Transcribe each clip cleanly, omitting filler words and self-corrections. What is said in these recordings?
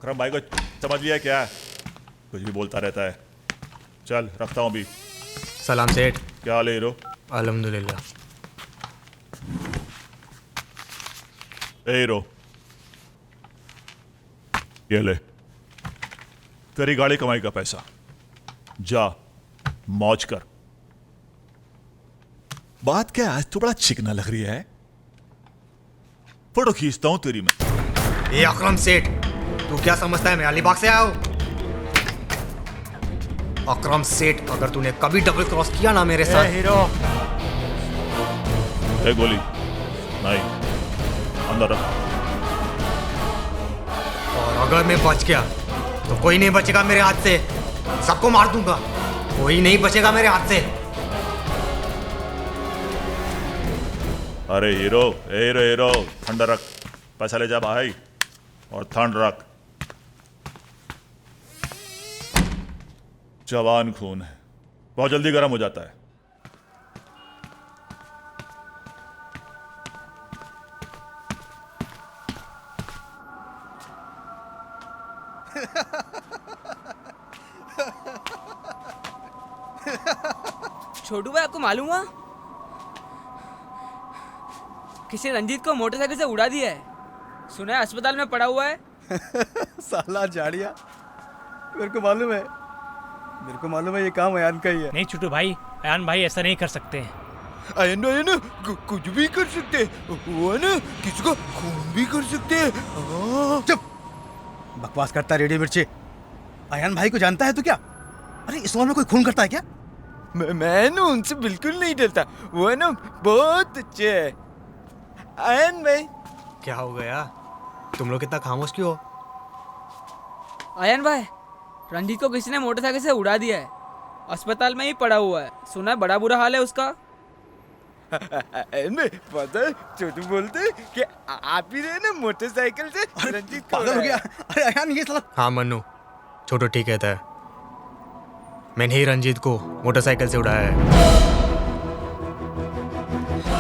अकरम भाई को समझ लिया क्या? कुछ भी बोलता रहता है। चल रखता हूँ अभी। सलाम सेठ। क्या हाल है हीरो? अल्हम्दुलिल्लाह। ए हीरो, ये ले तेरी गाड़ी कमाई का पैसा, जा मौज कर। बात क्या है, आज तो बड़ा चिकना लग रही है। फोटो खींचता हूं तेरी मैं। ये अकरम सेठ, तू क्या समझता है मैं अलीबाग से आया हूँ? अकरम सेठ, अगर तूने कभी डबल क्रॉस किया ना मेरे साथ। हीरो, ए गोली नहीं, अंदर रख। और अगर मैं बच गया तो कोई नहीं बचेगा मेरे हाथ से। सबको मार दूंगा, कोई नहीं बचेगा मेरे हाथ से। अरे हीरो, ए हीरो हीरो, ठंडा रख। पैसा ले जा भाई, और ठंड रख। जवान खून है, बहुत जल्दी गर्म हो जाता है। छोटू भाई, आपको मालूम हुआ किसी रंजीत को मोटरसाइकिल से उड़ा दिया है? सुना है अस्पताल में पड़ा हुआ है। साला झाड़िया, मेरे को मालूम है ये काम अयान का ही है। नहीं छोटू भाई, अयान भाई ऐसा नहीं कर सकते। अयान ना कुछ भी कर सकते हैं, वो है ना किसी को खून भी कर सकते हैं। चुप, बकवास करता है रेडियो मिर्ची। अयान भाई को जानता है तो क्या? अरे इस उम्र में कोई खून करता है क्या? मैं ना उनसे बिल्कुल नहीं डरता, वो है ना बहुत अच्छे है। अयान भाई, क्या हो गया? तुम लोग कितना खामोश क्यों हो? आयन भाई, रंजीत को किसी ने मोटरसाइकिल से उड़ा दिया है, अस्पताल में ही पड़ा हुआ है। सुना है बड़ा बुरा हाल है उसका। अयान भाई, पता है छोटू बोलते हैं कि आप ही रहे ना मोटरसाइकिल से रंजीत को पागल हो गया। अरे अयान, ये साला हाँ मन्नू, छोटू ठीक कहता है। मैंने ही रंजीत को मोटरसाइकिल से उड़ाया है।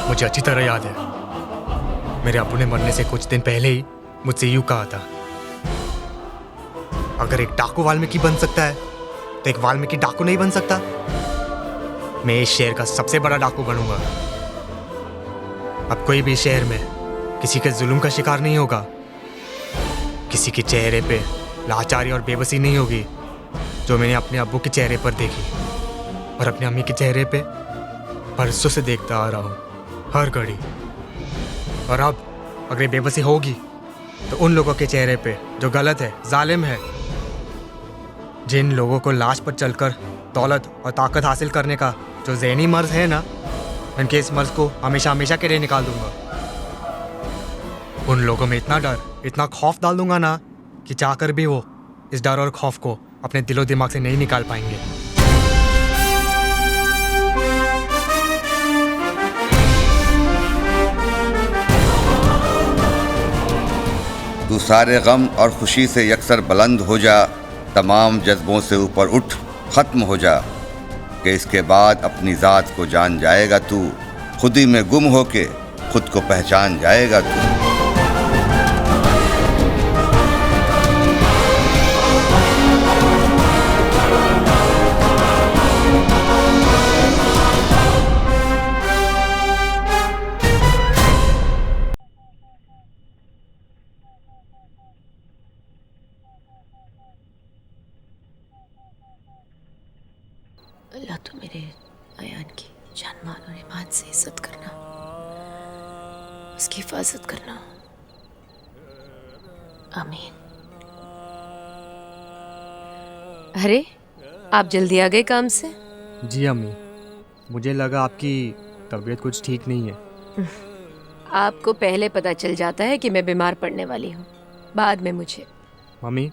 मुझे अच्छी तरह याद है, मेरे अब्बू ने मरने से कुछ दिन पहले ही मुझसे यूं कहा था, अगर एक डाकू वाल्मीकि बन सकता है तो एक वाल्मीकि डाकू नहीं बन सकता। मैं इस शहर का सबसे बड़ा डाकू बनूंगा। अब कोई भी शहर में किसी के जुल्म का शिकार नहीं होगा, किसी के चेहरे पे लाचारी और बेबसी नहीं होगी जो मैंने अपने अब्बू के चेहरे पर देखी और अपनी अम्मी के चेहरे पे बरसों से देखता आ रहा हूँ, हर घड़ी। और अब अगर ये बेबसी होगी तो उन लोगों के चेहरे पे जो गलत है, जालिम है, जिन लोगों को लाश पर चलकर दौलत और ताकत हासिल करने का जो ज़हनी मर्ज है ना, उनके इस मर्ज को हमेशा हमेशा के लिए निकाल दूंगा। उन लोगों में इतना डर, इतना खौफ डाल दूंगा ना कि चाहकर भी वो इस डर और खौफ को अपने दिलो दिमाग से नहीं निकाल पाएंगे। तू सारे गम और खुशी से यकसर बुलंद हो जा, तमाम जज्बों से ऊपर उठ ख़त्म हो जा, कि इसके बाद अपनी ज़ात को जान जाएगा तू, खुद ही में गुम होके खुद को पहचान जाएगा तू। अल्लाह तो मेरे अयान की जान मान और ईमान से इज्जत करना, उसकी हिफाजत करना, आमीन। अरे आप जल्दी आ गए काम से? जी अम्मी, मुझे लगा आपकी तबीयत कुछ ठीक नहीं है। आपको पहले पता चल जाता है कि मैं बीमार पड़ने वाली हूँ, बाद में मुझे। मम्मी,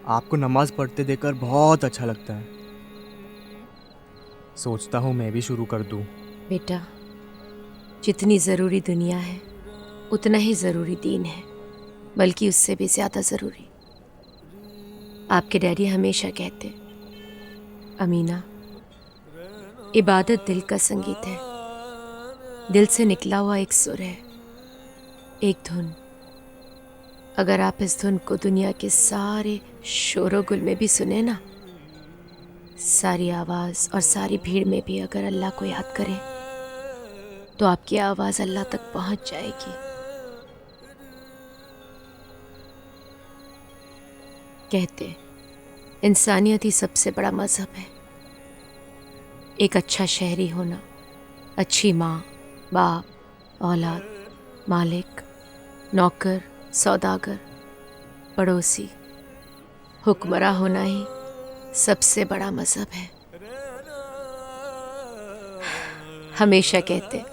आपको नमाज पढ़ते देखकर बहुत अच्छा लगता है। सोचता हूँ मैं भी शुरू कर दूँ। बेटा, जितनी ज़रूरी दुनिया है उतना ही ज़रूरी दीन है, बल्कि उससे भी ज़्यादा ज़रूरी। आपके डैडी हमेशा कहते, अमीना, इबादत दिल का संगीत है, दिल से निकला हुआ एक सुर है, एक धुन, अगर आप इस धुन को दुनिया के सारे शोरोगुल में भी सुने ना, सारी आवाज़ और सारी भीड़ में भी अगर अल्लाह को याद करें तो आपकी आवाज़ अल्लाह तक पहुंच जाएगी। कहते इंसानियत ही सबसे बड़ा मजहब है। एक अच्छा शहरी होना, अच्छी माँ, बाप, औलाद, मालिक, नौकर, सौदागर, पड़ोसी, हुक्मरां होना ही सबसे बड़ा मजहब है। हमेशा कहते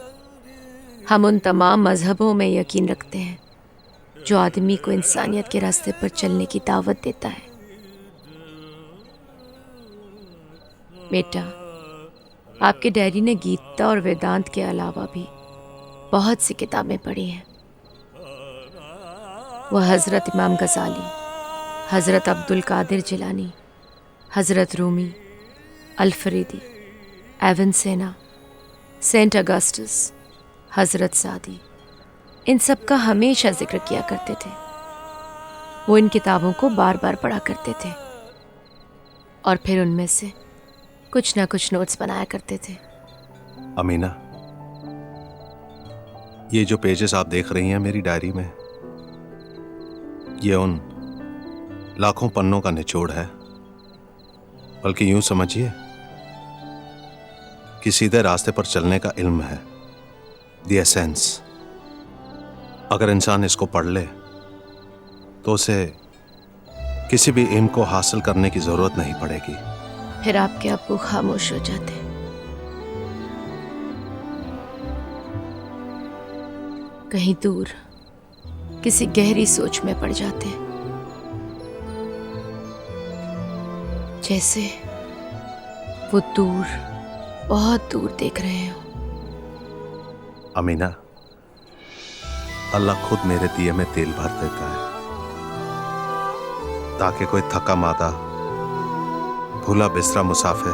हम उन तमाम मजहबों में यकीन रखते हैं जो आदमी को इंसानियत के रास्ते पर चलने की दावत देता है। बेटा, आपके डैडी ने गीता और वेदांत के अलावा भी बहुत सी किताबें पढ़ी हैं। वह हज़रत इमाम गज़ाली, हज़रत अब्दुल कादिर जिलानी, हज़रत रूमी, अल-फरीदी, एवन सेना, सेंट अगस्टस, हज़रत सादी, इन सब का हमेशा जिक्र किया करते थे। वो इन किताबों को बार बार पढ़ा करते थे और फिर उनमें से कुछ ना कुछ नोट्स बनाया करते थे। अमीना, ये जो पेजेस आप देख रही हैं मेरी डायरी में, ये उन लाखों पन्नों का निचोड़ है। बल्कि यूं समझिए कि सीधे रास्ते पर चलने का इल्म है, द एसेंस। अगर इंसान इसको पढ़ ले तो उसे किसी भी इल्म को हासिल करने की जरूरत नहीं पड़ेगी। फिर आपके अब्बू खामोश हो जाते। कहीं दूर किसी गहरी सोच में पड़ जाते, जैसे वो दूर, बहुत दूर देख रहे हो। अमीना, अल्लाह खुद मेरे दिए में तेल भर देता है ताकि कोई थका मादा, भूला बिस्तरा मुसाफिर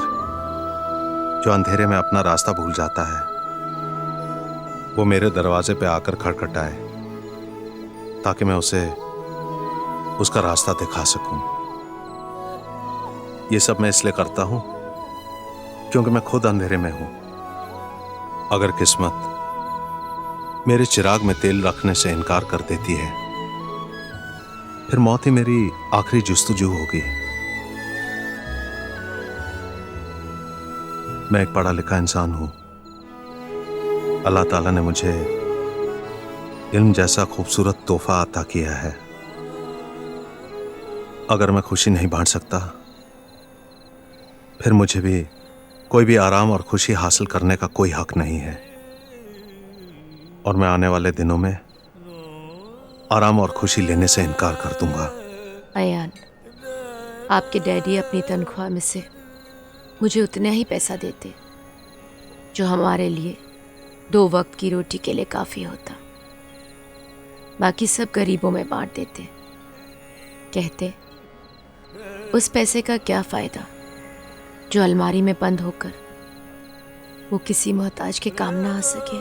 जो अंधेरे में अपना रास्ता भूल जाता है, वो मेरे दरवाजे पे आकर खटखटाए ताकि मैं उसे उसका रास्ता दिखा सकूं। ये सब मैं इसलिए करता हूं क्योंकि मैं खुद अंधेरे में हूं। अगर किस्मत मेरे चिराग में तेल रखने से इनकार कर देती है, फिर मौत ही मेरी आखिरी जुस्तजू होगी। मैं एक पढ़ा लिखा इंसान हूं। अल्लाह ताला ने मुझे इल्म जैसा खूबसूरत तोहफा अता किया है। अगर मैं खुशी नहीं बांट सकता, फिर मुझे भी कोई भी आराम और खुशी हासिल करने का कोई हक नहीं है। और मैं आने वाले दिनों में आराम और खुशी लेने से इनकार कर दूंगा। अयान, आपके डैडी अपनी तनख्वाह में से मुझे उतना ही पैसा देते जो हमारे लिए 2 वक्त की रोटी के लिए काफ़ी होता। बाकी सब गरीबों में बांट देते। कहते उस पैसे का क्या फ़ायदा जो अलमारी में बंद होकर वो किसी मोहताज के काम ना आ सके।